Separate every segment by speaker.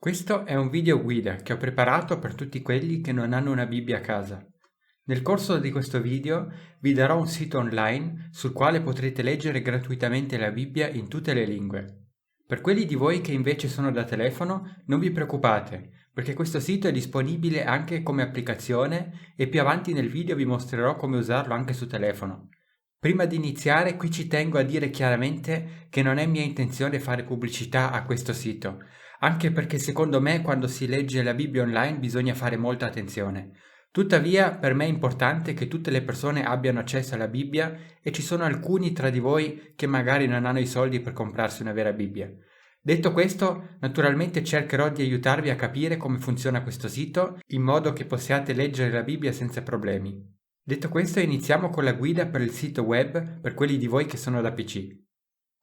Speaker 1: Questo è un video guida che ho preparato per tutti quelli che non hanno una Bibbia a casa. Nel corso di questo video vi darò un sito online sul quale potrete leggere gratuitamente la Bibbia in tutte le lingue. Per quelli di voi che invece sono da telefono, non vi preoccupate, perché questo sito è disponibile anche come applicazione e più avanti nel video vi mostrerò come usarlo anche su telefono. Prima di iniziare, qui ci tengo a dire chiaramente che non è mia intenzione fare pubblicità a questo sito, anche perché secondo me quando si legge la Bibbia online bisogna fare molta attenzione. Tuttavia, per me è importante che tutte le persone abbiano accesso alla Bibbia e ci sono alcuni tra di voi che magari non hanno i soldi per comprarsi una vera Bibbia. Detto questo, naturalmente cercherò di aiutarvi a capire come funziona questo sito in modo che possiate leggere la Bibbia senza problemi. Detto questo, iniziamo con la guida per il sito web per quelli di voi che sono da PC.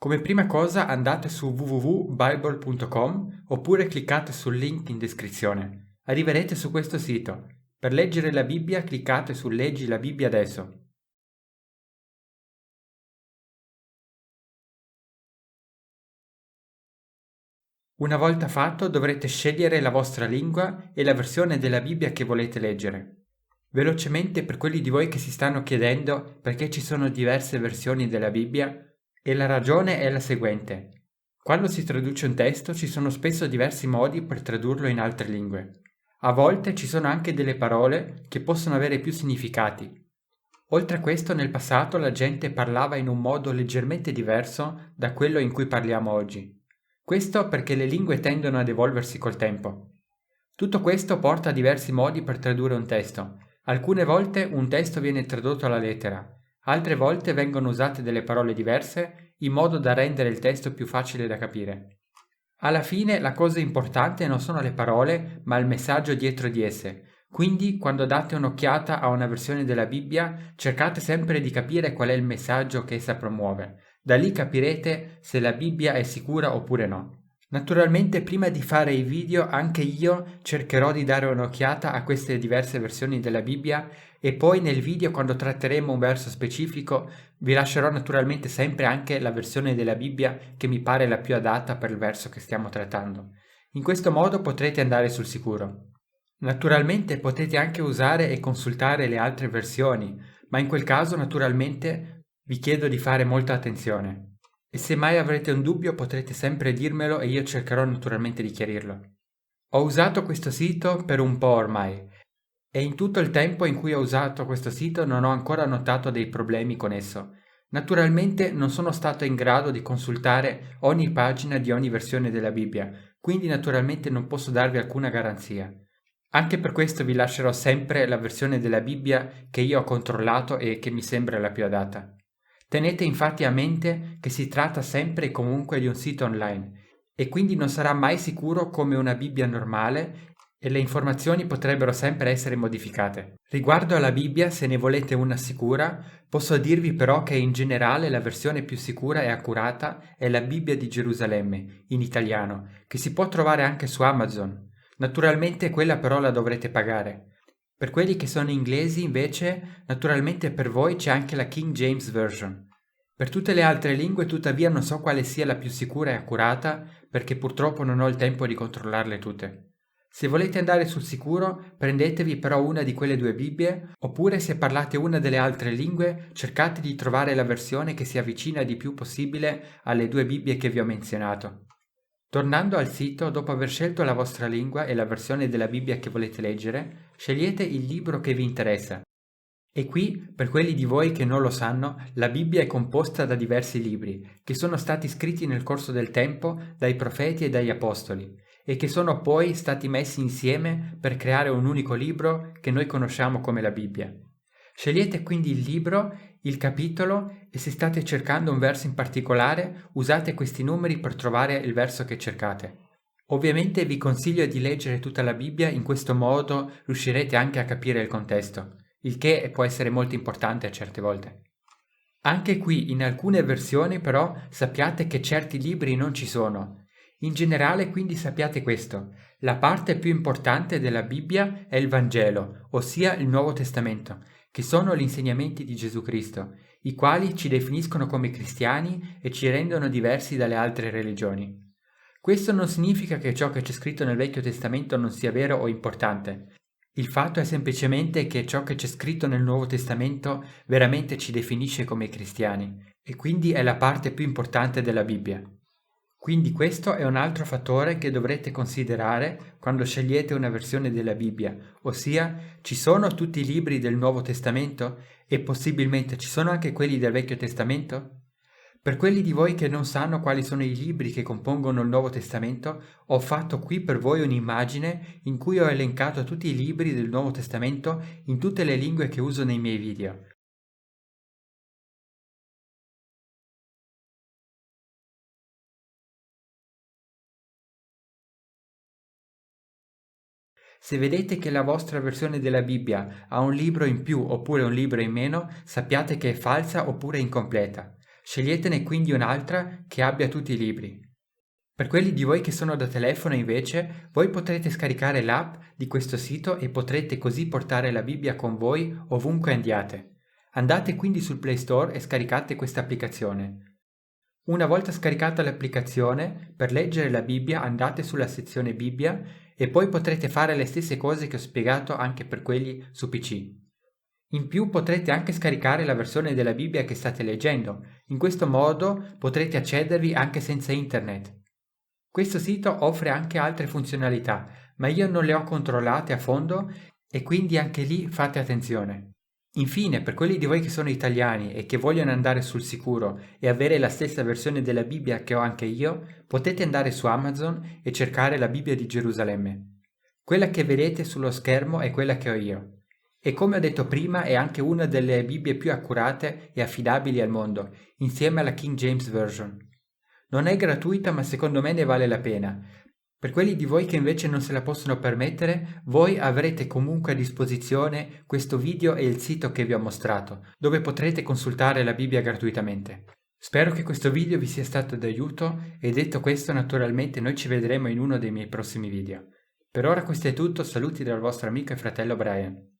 Speaker 1: Come prima cosa andate su www.bible.com oppure cliccate sul link in descrizione. Arriverete su questo sito. Per leggere la Bibbia cliccate su Leggi la Bibbia adesso. Una volta fatto dovrete scegliere la vostra lingua e la versione della Bibbia che volete leggere. Velocemente per quelli di voi che si stanno chiedendo perché ci sono diverse versioni della Bibbia, e la ragione è la seguente. Quando si traduce un testo ci sono spesso diversi modi per tradurlo in altre lingue. A volte ci sono anche delle parole che possono avere più significati. Oltre a questo, nel passato la gente parlava in un modo leggermente diverso da quello in cui parliamo oggi. Questo perché le lingue tendono ad evolversi col tempo. Tutto questo porta a diversi modi per tradurre un testo. Alcune volte un testo viene tradotto alla lettera, altre volte vengono usate delle parole diverse in modo da rendere il testo più facile da capire. Alla fine la cosa importante non sono le parole, ma il messaggio dietro di esse. Quindi, quando date un'occhiata a una versione della Bibbia, cercate sempre di capire qual è il messaggio che essa promuove. Da lì capirete se la Bibbia è sicura oppure no. Naturalmente, prima di fare i video, anche io cercherò di dare un'occhiata a queste diverse versioni della Bibbia e poi nel video, quando tratteremo un verso specifico, vi lascerò naturalmente sempre anche la versione della Bibbia che mi pare la più adatta per il verso che stiamo trattando. In questo modo potrete andare sul sicuro. Naturalmente potete anche usare e consultare le altre versioni, ma in quel caso naturalmente vi chiedo di fare molta attenzione. E se mai avrete un dubbio potrete sempre dirmelo e io cercherò naturalmente di chiarirlo. Ho usato questo sito per un po' ormai e in tutto il tempo in cui ho usato questo sito non ho ancora notato dei problemi con esso. Naturalmente non sono stato in grado di consultare ogni pagina di ogni versione della Bibbia, quindi naturalmente non posso darvi alcuna garanzia. Anche per questo vi lascerò sempre la versione della Bibbia che io ho controllato e che mi sembra la più adatta. Tenete infatti a mente che si tratta sempre e comunque di un sito online e quindi non sarà mai sicuro come una Bibbia normale e le informazioni potrebbero sempre essere modificate. Riguardo alla Bibbia, se ne volete una sicura, posso dirvi però che in generale la versione più sicura e accurata è la Bibbia di Gerusalemme, in italiano, che si può trovare anche su Amazon. Naturalmente quella però la dovrete pagare. Per quelli che sono inglesi, invece, naturalmente per voi c'è anche la King James Version. Per tutte le altre lingue, tuttavia, non so quale sia la più sicura e accurata, perché purtroppo non ho il tempo di controllarle tutte. Se volete andare sul sicuro, prendetevi però una di quelle due Bibbie, oppure se parlate una delle altre lingue, cercate di trovare la versione che si avvicina di più possibile alle due Bibbie che vi ho menzionato. Tornando al sito, dopo aver scelto la vostra lingua e la versione della Bibbia che volete leggere, scegliete il libro che vi interessa. E qui, per quelli di voi che non lo sanno, la Bibbia è composta da diversi libri, che sono stati scritti nel corso del tempo dai profeti e dagli apostoli, e che sono poi stati messi insieme per creare un unico libro che noi conosciamo come la Bibbia. Scegliete quindi il libro, il capitolo e se state cercando un verso in particolare, usate questi numeri per trovare il verso che cercate. Ovviamente vi consiglio di leggere tutta la Bibbia, in questo modo riuscirete anche a capire il contesto, il che può essere molto importante a certe volte. Anche qui, in alcune versioni però, sappiate che certi libri non ci sono. In generale, quindi sappiate questo: la parte più importante della Bibbia è il Vangelo, ossia il Nuovo Testamento, che sono gli insegnamenti di Gesù Cristo, i quali ci definiscono come cristiani e ci rendono diversi dalle altre religioni. Questo non significa che ciò che c'è scritto nel Vecchio Testamento non sia vero o importante. Il fatto è semplicemente che ciò che c'è scritto nel Nuovo Testamento veramente ci definisce come cristiani e quindi è la parte più importante della Bibbia. Quindi questo è un altro fattore che dovrete considerare quando scegliete una versione della Bibbia, ossia ci sono tutti i libri del Nuovo Testamento e possibilmente ci sono anche quelli del Vecchio Testamento? Per quelli di voi che non sanno quali sono i libri che compongono il Nuovo Testamento, ho fatto qui per voi un'immagine in cui ho elencato tutti i libri del Nuovo Testamento in tutte le lingue che uso nei miei video. Se vedete che la vostra versione della Bibbia ha un libro in più oppure un libro in meno, sappiate che è falsa oppure incompleta. Sceglietene quindi un'altra che abbia tutti i libri. Per quelli di voi che sono da telefono invece, voi potrete scaricare l'app di questo sito e potrete così portare la Bibbia con voi ovunque andiate. Andate quindi sul Play Store e scaricate questa applicazione. Una volta scaricata l'applicazione, per leggere la Bibbia andate sulla sezione Bibbia e poi potrete fare le stesse cose che ho spiegato anche per quelli su PC. In più potrete anche scaricare la versione della Bibbia che state leggendo. In questo modo potrete accedervi anche senza internet. Questo sito offre anche altre funzionalità, ma io non le ho controllate a fondo e quindi anche lì fate attenzione. Infine, per quelli di voi che sono italiani e che vogliono andare sul sicuro e avere la stessa versione della Bibbia che ho anche io, potete andare su Amazon e cercare la Bibbia di Gerusalemme. Quella che vedete sullo schermo è quella che ho io. E come ho detto prima è anche una delle Bibbie più accurate e affidabili al mondo, insieme alla King James Version. Non è gratuita, ma secondo me ne vale la pena. Per quelli di voi che invece non se la possono permettere, voi avrete comunque a disposizione questo video e il sito che vi ho mostrato, dove potrete consultare la Bibbia gratuitamente. Spero che questo video vi sia stato d'aiuto e detto questo naturalmente noi ci vedremo in uno dei miei prossimi video. Per ora questo è tutto, saluti dal vostro amico e fratello Brian.